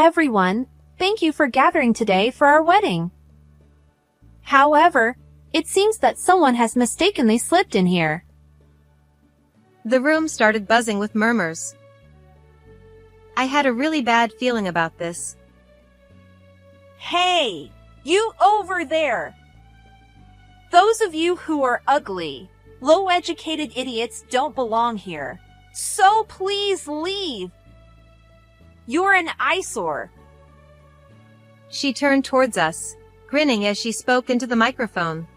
everyone. Thank you for gathering today for our wedding. However, it seems that someone has mistakenly slipped in here. The room started buzzing with murmurs. I had a really bad feeling about this. Hey, you over there! Those of you who are ugly, low-educated idiots don't belong here. So please leave. You're an eyesore. She turned towards us, grinning as she spoke into the microphone.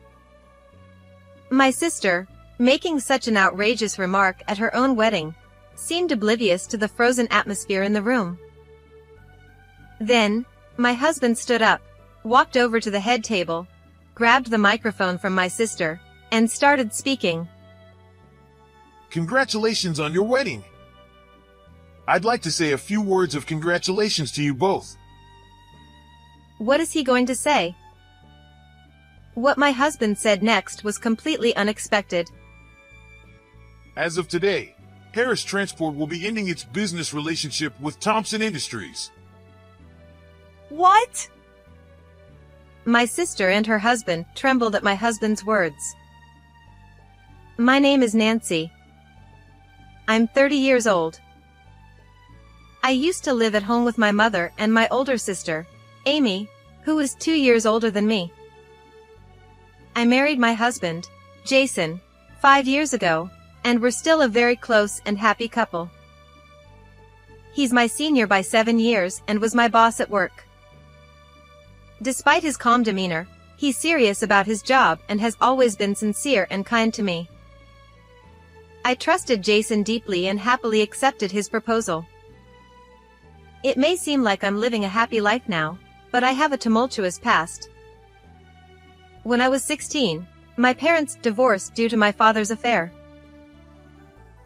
My sister, making such an outrageous remark at her own wedding, seemed oblivious to the frozen atmosphere in the room. Then, my husband stood up, walked over to the head table, grabbed the microphone from my sister, and started speaking. Congratulations on your wedding. I'd like to say a few words of congratulations to you both. What is he going to say? What my husband said next was completely unexpected. As of today, Harris Transport will be ending its business relationship with Thompson Industries. What? My sister and her husband trembled at my husband's words. My name is Nancy. I'm 30 years old. I used to live at home with my mother and my older sister, Amy, who is 2 years older than me. I married my husband, Jason, 5 years ago, and we're still a very close and happy couple. He's my senior by 7 years and was my boss at work. Despite his calm demeanor, he's serious about his job and has always been sincere and kind to me. I trusted Jason deeply and happily accepted his proposal. It may seem like I'm living a happy life now, but I have a tumultuous past. When I was 16, my parents divorced due to my father's affair.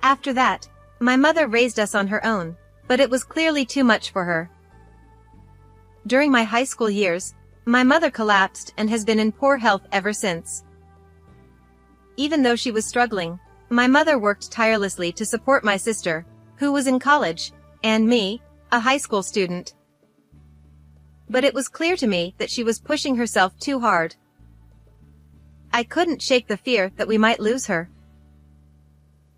After that, my mother raised us on her own, but it was clearly too much for her. During my high school years, my mother collapsed and has been in poor health ever since. Even though she was struggling, my mother worked tirelessly to support my sister, who was in college, and me, a high school student. But it was clear to me that she was pushing herself too hard. I couldn't shake the fear that we might lose her.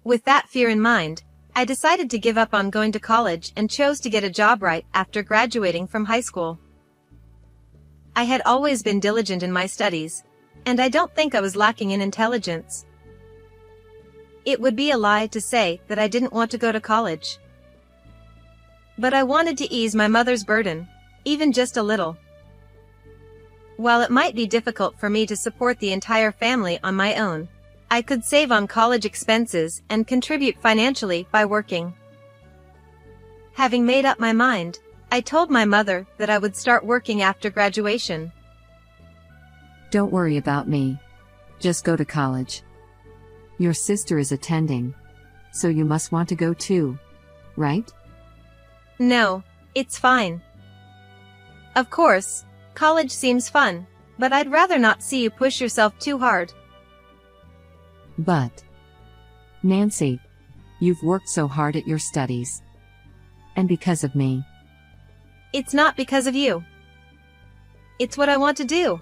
With that fear in mind, I decided to give up on going to college and chose to get a job right after graduating from high school. I had always been diligent in my studies, and I don't think I was lacking in intelligence. It would be a lie to say that I didn't want to go to college. But I wanted to ease my mother's burden, even just a little. While it might be difficult for me to support the entire family on my own, I could save on college expenses and contribute financially by working. Having made up my mind, I told my mother that I would start working after graduation. Don't worry about me. Just go to college. Your sister is attending, so you must want to go too, right? No, it's fine. Of course, college seems fun, but I'd rather not see you push yourself too hard. But, Nancy, you've worked so hard at your studies. And because of me. It's not because of you. It's what I want to do.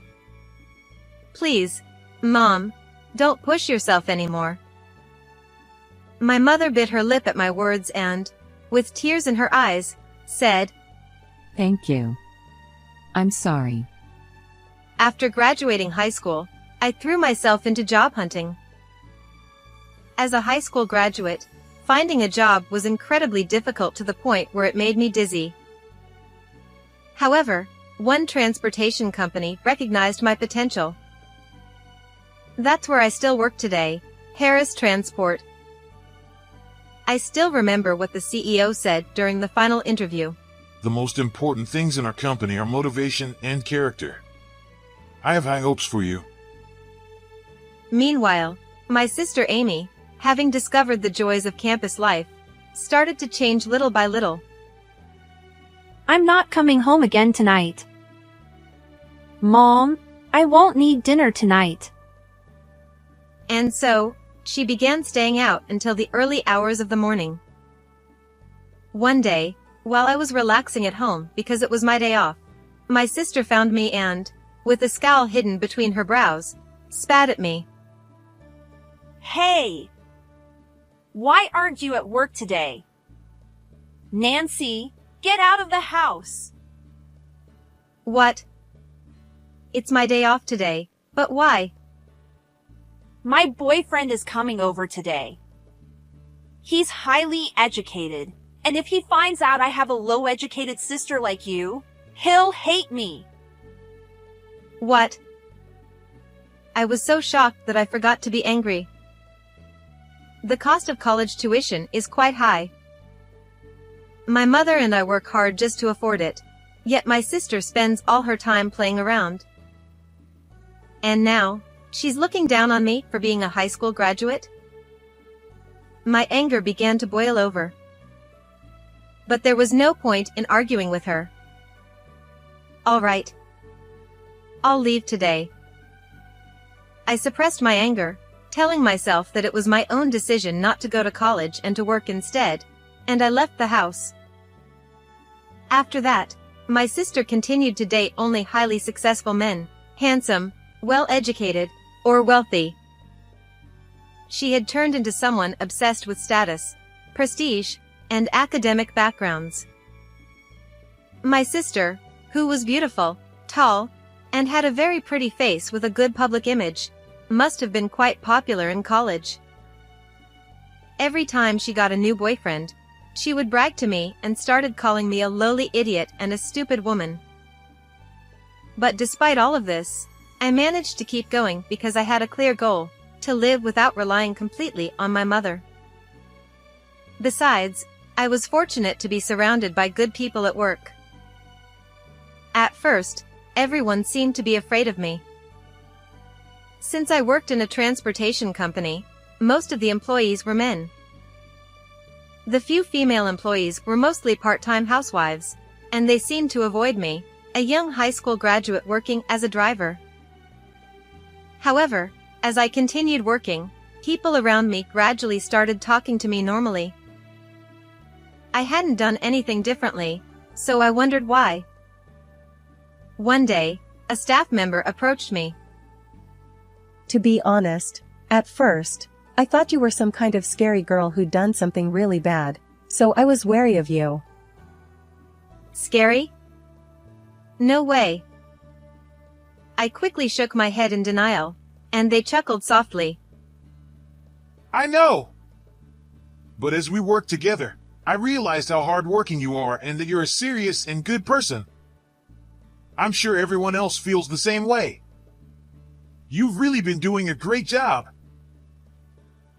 Please, Mom, don't push yourself anymore. My mother bit her lip at my words and, with tears in her eyes, said, Thank you. I'm sorry. After graduating high school, I threw myself into job hunting. As a high school graduate, finding a job was incredibly difficult to the point where it made me dizzy. However, one transportation company recognized my potential. That's where I still work today, Harris Transport. I still remember what the CEO said during the final interview. The most important things in our company are motivation and character. I have high hopes for you. Meanwhile, my sister Amy, having discovered the joys of campus life, started to change little by little. I'm not coming home again tonight. Mom, I won't need dinner tonight. And so, she began staying out until the early hours of the morning. One day, while I was relaxing at home because it was my day off, my sister found me and, with a scowl hidden between her brows, spat at me. Hey! Why aren't you at work today? Nancy, get out of the house! What? It's my day off today, but why? My boyfriend is coming over today. He's highly educated, and if he finds out I have a low-educated sister like you, he'll hate me. What? I was so shocked that I forgot to be angry. The cost of college tuition is quite high. My mother and I work hard just to afford it, yet my sister spends all her time playing around. And now, she's looking down on me for being a high school graduate? My anger began to boil over. But there was no point in arguing with her. All right. I'll leave today. I suppressed my anger, telling myself that it was my own decision not to go to college and to work instead, and I left the house. After that, my sister continued to date only highly successful men, handsome, well-educated, or wealthy. She had turned into someone obsessed with status, prestige, and academic backgrounds. My sister, who was beautiful, tall, and had a very pretty face with a good public image, must have been quite popular in college. Every time she got a new boyfriend, she would brag to me and started calling me a lowly idiot and a stupid woman. But despite all of this, I managed to keep going because I had a clear goal, to live without relying completely on my mother. Besides, I was fortunate to be surrounded by good people at work. At first, everyone seemed to be afraid of me. Since I worked in a transportation company, most of the employees were men. The few female employees were mostly part-time housewives, and they seemed to avoid me, a young high school graduate working as a driver. However, as I continued working, people around me gradually started talking to me normally. I hadn't done anything differently, so I wondered why. One day, a staff member approached me. To be honest, at first, I thought you were some kind of scary girl who'd done something really bad, so I was wary of you. Scary? No way. I quickly shook my head in denial, and they chuckled softly. I know! But as we worked together, I realized how hardworking you are and that you're a serious and good person. I'm sure everyone else feels the same way. You've really been doing a great job.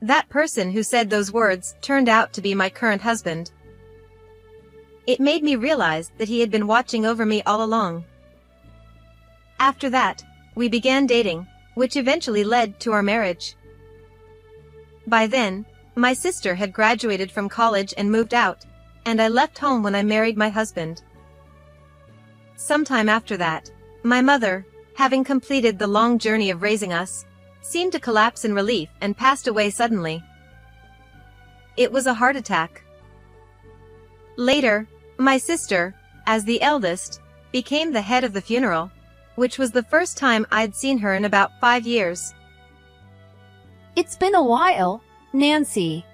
That person who said those words turned out to be my current husband. It made me realize that he had been watching over me all along. After that, we began dating, which eventually led to our marriage. By then, my sister had graduated from college and moved out, and I left home when I married my husband. Sometime after that, my mother, having completed the long journey of raising us, seemed to collapse in relief and passed away suddenly. It was a heart attack. Later, my sister, as the eldest, became the head of the funeral, which was the first time I'd seen her in about 5 years. It's been a while, Nancy.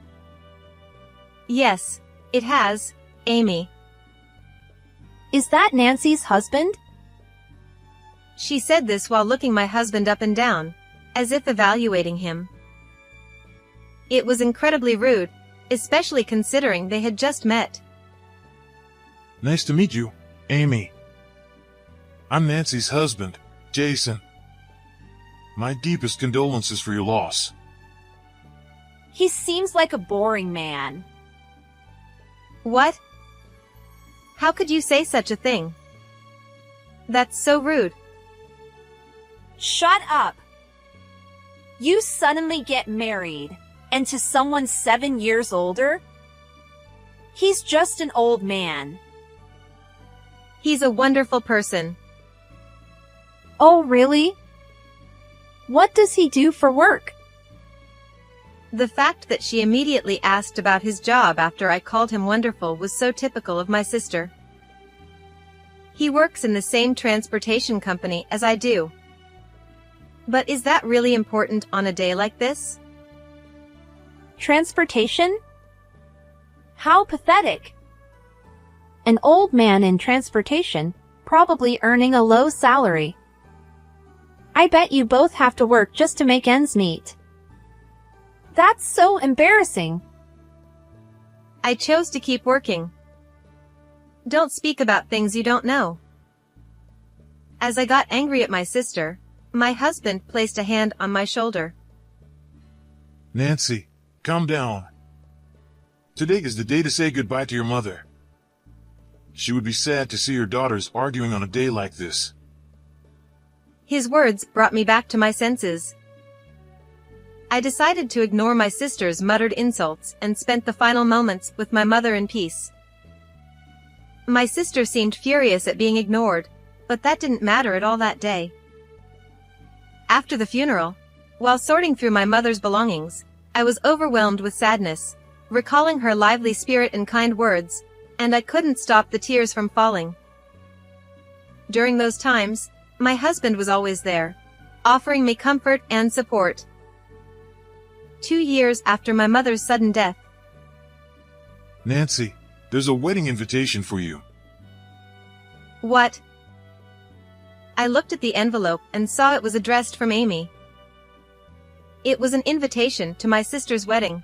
Yes, it has, Amy. Is that Nancy's husband? She said this while looking my husband up and down, as if evaluating him. It was incredibly rude, especially considering they had just met. Nice to meet you, Amy. I'm Nancy's husband, Jason. My deepest condolences for your loss. He seems like a boring man. What? How could you say such a thing? That's so rude. Shut up! You suddenly get married, and to someone 7 years older? He's just an old man. He's a wonderful person. Oh, really? What does he do for work? The fact that she immediately asked about his job after I called him wonderful was so typical of my sister. He works in the same transportation company as I do. But is that really important on a day like this? Transportation? How pathetic. An old man in transportation, probably earning a low salary. I bet you both have to work just to make ends meet. That's so embarrassing. I chose to keep working. Don't speak about things you don't know. As I got angry at my sister, my husband placed a hand on my shoulder. Nancy, calm down. Today is the day to say goodbye to your mother. She would be sad to see her daughters arguing on a day like this. His words brought me back to my senses. I decided to ignore my sister's muttered insults and spent the final moments with my mother in peace. My sister seemed furious at being ignored, but that didn't matter at all that day. After the funeral, while sorting through my mother's belongings, I was overwhelmed with sadness, recalling her lively spirit and kind words, and I couldn't stop the tears from falling. During those times, my husband was always there, offering me comfort and support. 2 years after my mother's sudden death. Nancy, there's a wedding invitation for you. What? I looked at the envelope and saw it was addressed from Amy. It was an invitation to my sister's wedding.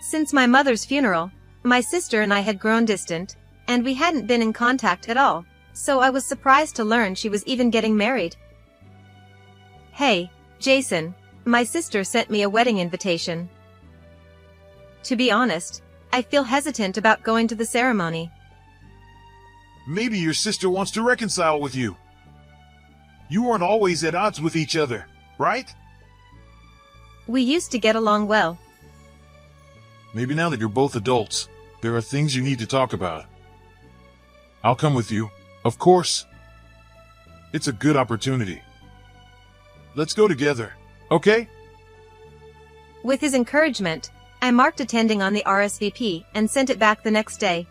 Since my mother's funeral, my sister and I had grown distant, and we hadn't been in contact at all, so I was surprised to learn she was even getting married. Hey, Jason, my sister sent me a wedding invitation. To be honest, I feel hesitant about going to the ceremony. Maybe your sister wants to reconcile with you. You weren't always at odds with each other, right? We used to get along well. Maybe now that you're both adults, there are things you need to talk about. I'll come with you, of course. It's a good opportunity. Let's go together, okay? With his encouragement, I marked attending on the RSVP and sent it back the next day.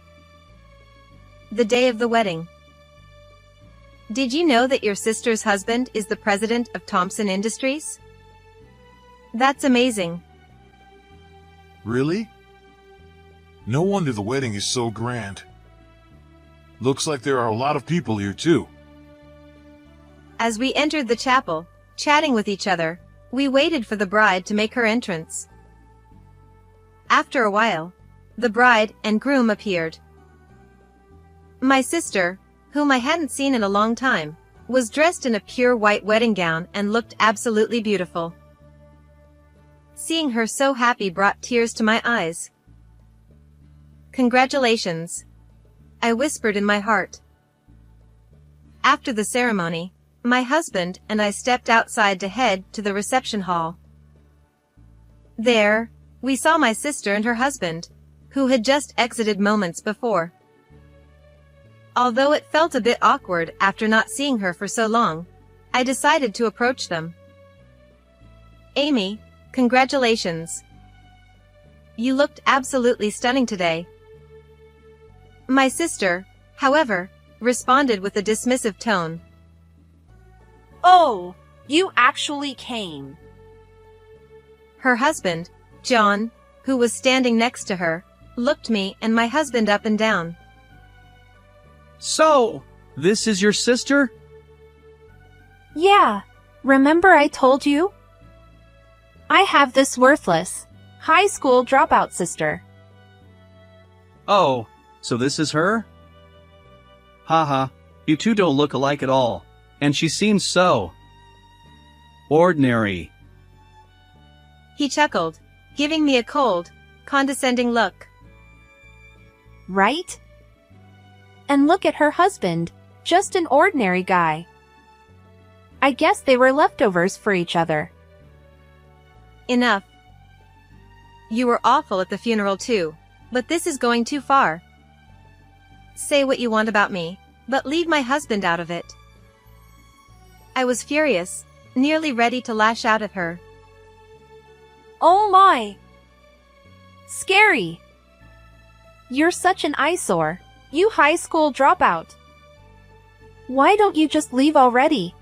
The day of the wedding. Did you know that your sister's husband is the president of Thompson Industries? That's amazing. Really? No wonder the wedding is so grand. Looks like there are a lot of people here too. As we entered the chapel, chatting with each other, we waited for the bride to make her entrance. After a while, the bride and groom appeared. My sister, whom I hadn't seen in a long time, was dressed in a pure white wedding gown and looked absolutely beautiful. Seeing her so happy brought tears to my eyes. Congratulations, I whispered in my heart. After the ceremony, my husband and I stepped outside to head to the reception hall. There, we saw my sister and her husband, who had just exited moments before. Although it felt a bit awkward after not seeing her for so long, I decided to approach them. Amy, congratulations. You looked absolutely stunning today. My sister, however, responded with a dismissive tone. Oh, you actually came. Her husband, John, who was standing next to her, looked me and my husband up and down. So, this is your sister? Yeah, remember I told you? I have this worthless, high school dropout sister. Oh, so this is her? Haha, you two don't look alike at all, and she seems so ordinary. He chuckled, giving me a cold, condescending look. Right? And look at her husband, just an ordinary guy. I guess they were leftovers for each other. Enough. You were awful at the funeral too, but this is going too far. Say what you want about me, but leave my husband out of it. I was furious, nearly ready to lash out at her. Oh my! Scary! You're such an eyesore, you high school dropout. Why don't you just leave already?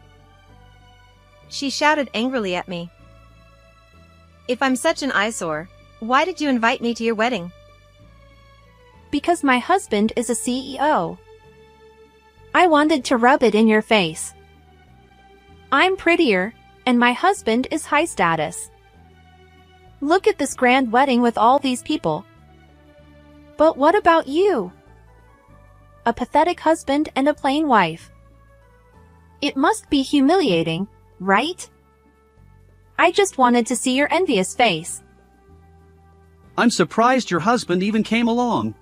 She shouted angrily at me. If I'm such an eyesore, why did you invite me to your wedding? Because my husband is a CEO. I wanted to rub it in your face. I'm prettier, and my husband is high status. Look at this grand wedding with all these people. But what about you? A pathetic husband and a plain wife. It must be humiliating, right? I just wanted to see your envious face. I'm surprised your husband even came along.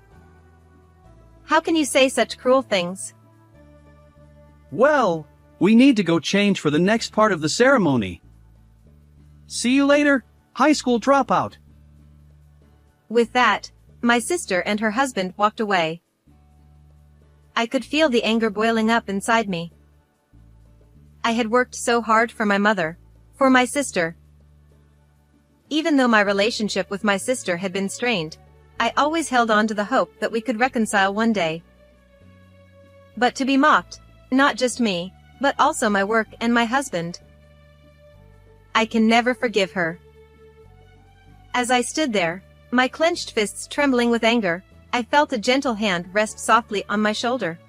How can you say such cruel things? Well, we need to go change for the next part of the ceremony. See you later, high school dropout. With that, my sister and her husband walked away. I could feel the anger boiling up inside me. I had worked so hard for my mother, for my sister. Even though my relationship with my sister had been strained, I always held on to the hope that we could reconcile one day. But to be mocked, not just me, but also my work and my husband. I can never forgive her. As I stood there, my clenched fists trembling with anger, I felt a gentle hand rest softly on my shoulder.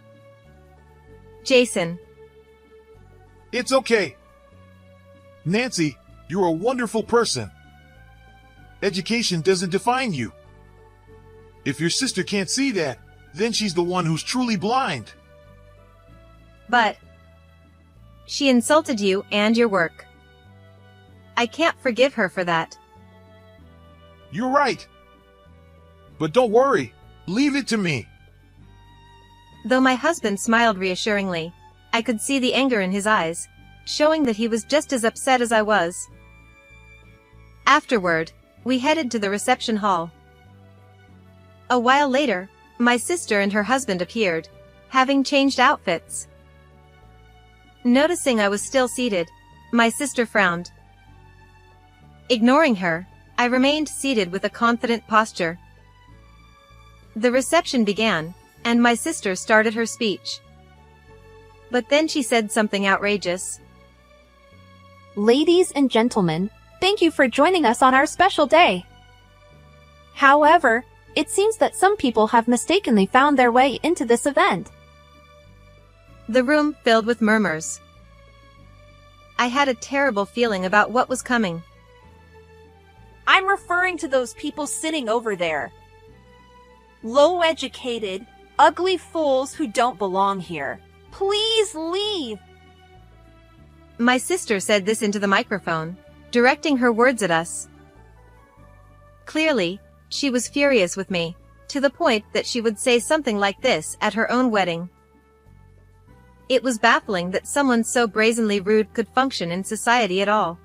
Jason. It's okay. Nancy, you're a wonderful person. Education doesn't define you. If your sister can't see that, then she's the one who's truly blind. But she insulted you and your work. I can't forgive her for that. You're right. But don't worry. Leave it to me. Though my husband smiled reassuringly, I could see the anger in his eyes, showing that he was just as upset as I was. Afterward, we headed to the reception hall. A while later, my sister and her husband appeared, having changed outfits. Noticing I was still seated, my sister frowned. Ignoring her, I remained seated with a confident posture. The reception began, and my sister started her speech. But then she said something outrageous. Ladies and gentlemen, thank you for joining us on our special day. However, it seems that some people have mistakenly found their way into this event. The room filled with murmurs. I had a terrible feeling about what was coming. I'm referring to those people sitting over there. Low-educated, ugly fools who don't belong here. Please leave! My sister said this into the microphone, directing her words at us. Clearly, she was furious with me, to the point that she would say something like this at her own wedding. It was baffling that someone so brazenly rude could function in society at all.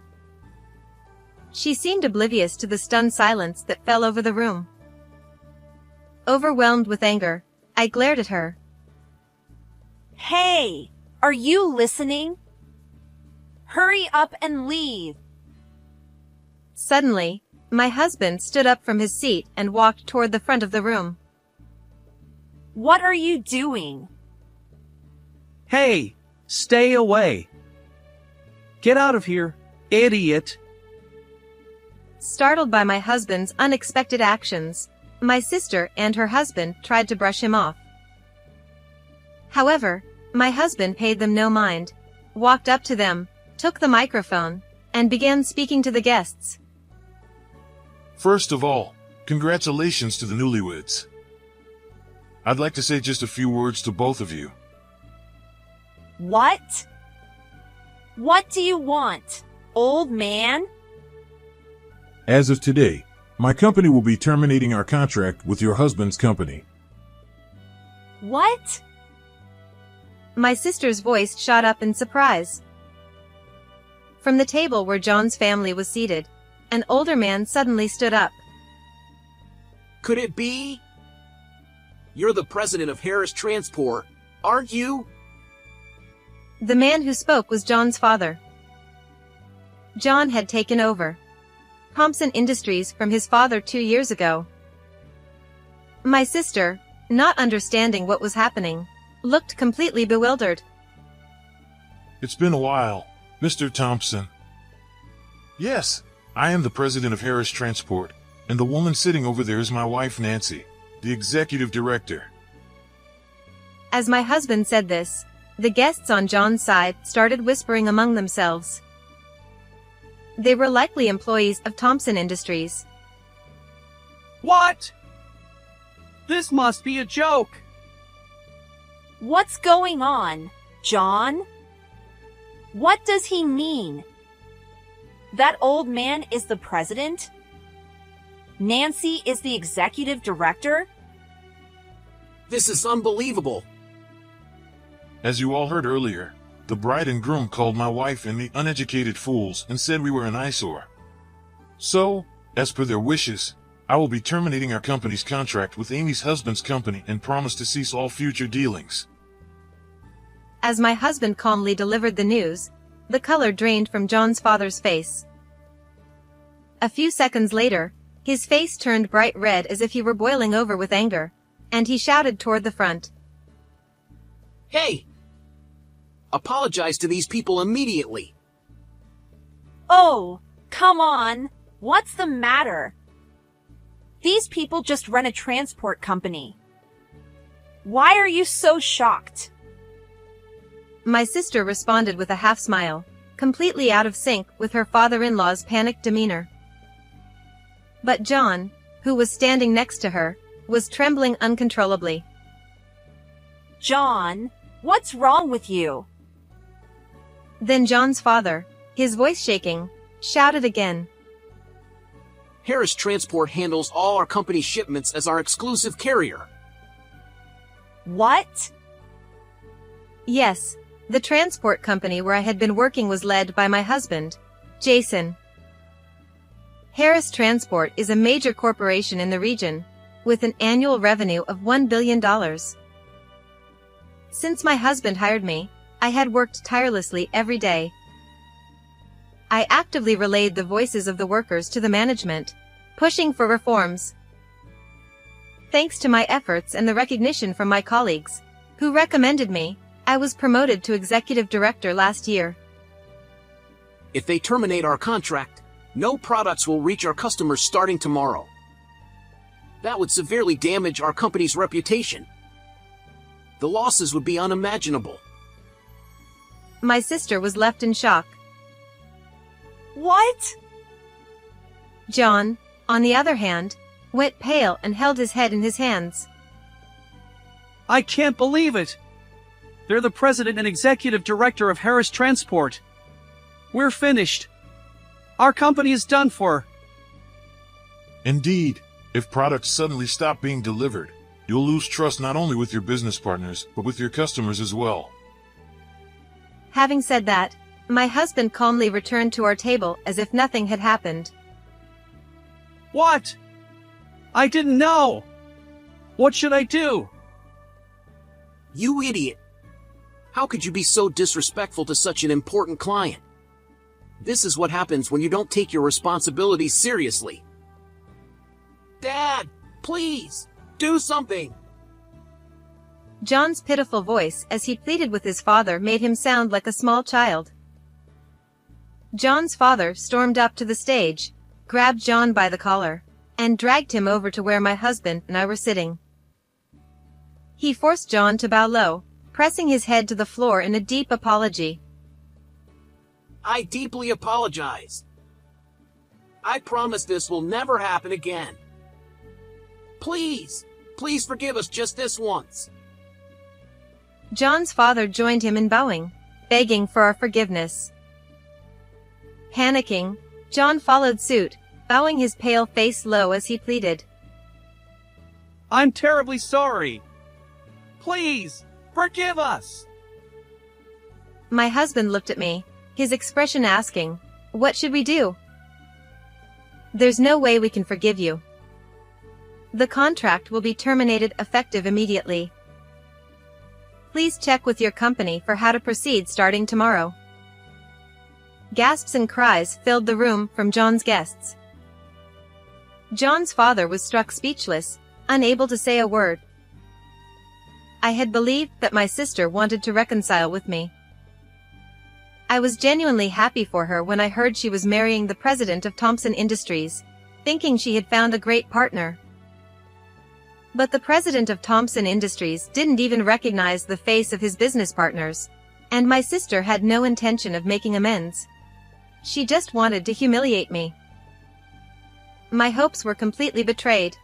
She seemed oblivious to the stunned silence that fell over the room. Overwhelmed with anger, I glared at her. Hey, are you listening? Hurry up and leave. Suddenly, my husband stood up from his seat and walked toward the front of the room. What are you doing? Hey, stay away. Get out of here, idiot. Startled by my husband's unexpected actions, my sister and her husband tried to brush him off. However, my husband paid them no mind, walked up to them, took the microphone, and began speaking to the guests. First of all, congratulations to the newlyweds. I'd like to say just a few words to both of you. What? What do you want, old man? As of today, my company will be terminating our contract with your husband's company. What? My sister's voice shot up in surprise. From the table where John's family was seated, an older man suddenly stood up. Could it be? You're the president of Harris Transport, aren't you? The man who spoke was John's father. John had taken over. Thompson Industries from his father 2 years ago. My sister, not understanding what was happening, looked completely bewildered. It's been a while, Mr. Thompson. Yes, I am the president of Harris Transport, and the woman sitting over there is my wife Nancy, the executive director. As my husband said this, the guests on John's side started whispering among themselves. They were likely employees of Thompson Industries. What? This must be a joke. What's going on, John? What does he mean? That old man is the president? Nancy is the executive director? This is unbelievable. As you all heard earlier, the bride and groom called my wife and me uneducated fools and said we were an eyesore. So, as per their wishes, I will be terminating our company's contract with Amy's husband's company and promise to cease all future dealings. As my husband calmly delivered the news, the color drained from John's father's face. A few seconds later, his face turned bright red as if he were boiling over with anger, and he shouted toward the front. Hey! Apologize to these people immediately. Oh, come on. What's the matter? These people just run a transport company. Why are you so shocked? My sister responded with a half smile, completely out of sync with her father-in-law's panicked demeanor. But John, who was standing next to her, was trembling uncontrollably. John, what's wrong with you? Then John's father, his voice shaking, shouted again. Harris Transport handles all our company shipments as our exclusive carrier. What? Yes, the transport company where I had been working was led by my husband, Jason. Harris Transport is a major corporation in the region, with an annual revenue of $1 billion. Since my husband hired me, I had worked tirelessly every day. I actively relayed the voices of the workers to the management, pushing for reforms. Thanks to my efforts and the recognition from my colleagues, who recommended me, I was promoted to executive director last year. If they terminate our contract, no products will reach our customers starting tomorrow. That would severely damage our company's reputation. The losses would be unimaginable. My sister was left in shock. What? John, on the other hand, went pale and held his head in his hands. I can't believe it. They're the president and executive director of Harris Transport. We're finished. Our company is done for. Indeed, if products suddenly stop being delivered, you'll lose trust not only with your business partners, but with your customers as well. Having said that, my husband calmly returned to our table as if nothing had happened. What? I didn't know. What should I do? You idiot! How could you be so disrespectful to such an important client? This is what happens when you don't take your responsibilities seriously. Dad, please, do something! John's pitiful voice as he pleaded with his father made him sound like a small child. John's father stormed up to the stage, grabbed John by the collar, and dragged him over to where my husband and I were sitting. He forced John to bow low, pressing his head to the floor in a deep apology. I deeply apologize. I promise this will never happen again. Please, please forgive us just this once. John's father joined him in bowing, begging for our forgiveness. Panicking, John followed suit, bowing his pale face low as he pleaded. I'm terribly sorry. Please, forgive us. My husband looked at me, his expression asking, "What should we do?" There's no way we can forgive you. The contract will be terminated effective immediately. Please check with your company for how to proceed starting tomorrow. Gasps and cries filled the room from John's guests. John's father was struck speechless, unable to say a word. I had believed that my sister wanted to reconcile with me. I was genuinely happy for her when I heard she was marrying the president of Thompson Industries, thinking she had found a great partner. But the president of Thompson Industries didn't even recognize the face of his business partners, and my sister had no intention of making amends. She just wanted to humiliate me. My hopes were completely betrayed.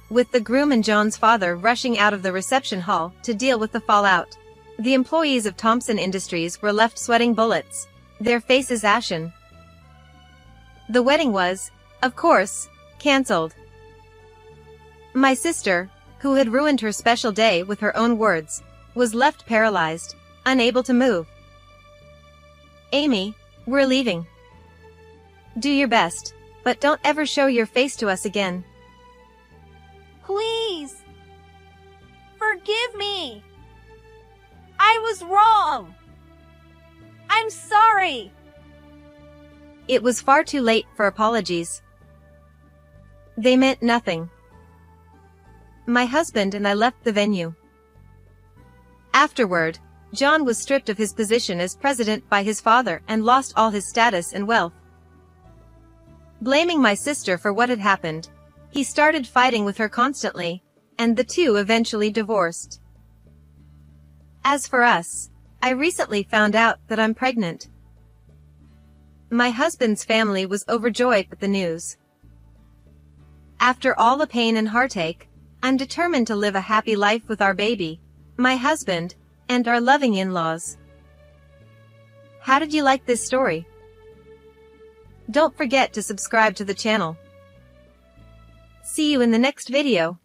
With the groom and John's father rushing out of the reception hall to deal with the fallout, the employees of Thompson Industries were left sweating bullets, their faces ashen. The wedding was, of course, cancelled. My sister, who had ruined her special day with her own words, was left paralyzed, unable to move. Amy, we're leaving. Do your best, but don't ever show your face to us again. Please! Forgive me! I was wrong! I'm sorry! It was far too late for apologies. They meant nothing. My husband and I left the venue. Afterward, John was stripped of his position as president by his father and lost all his status and wealth. Blaming my sister for what had happened, he started fighting with her constantly, and the two eventually divorced. As for us, I recently found out that I'm pregnant. My husband's family was overjoyed with the news. After all the pain and heartache, I'm determined to live a happy life with our baby, my husband, and our loving in-laws. How did you like this story? Don't forget to subscribe to the channel. See you in the next video.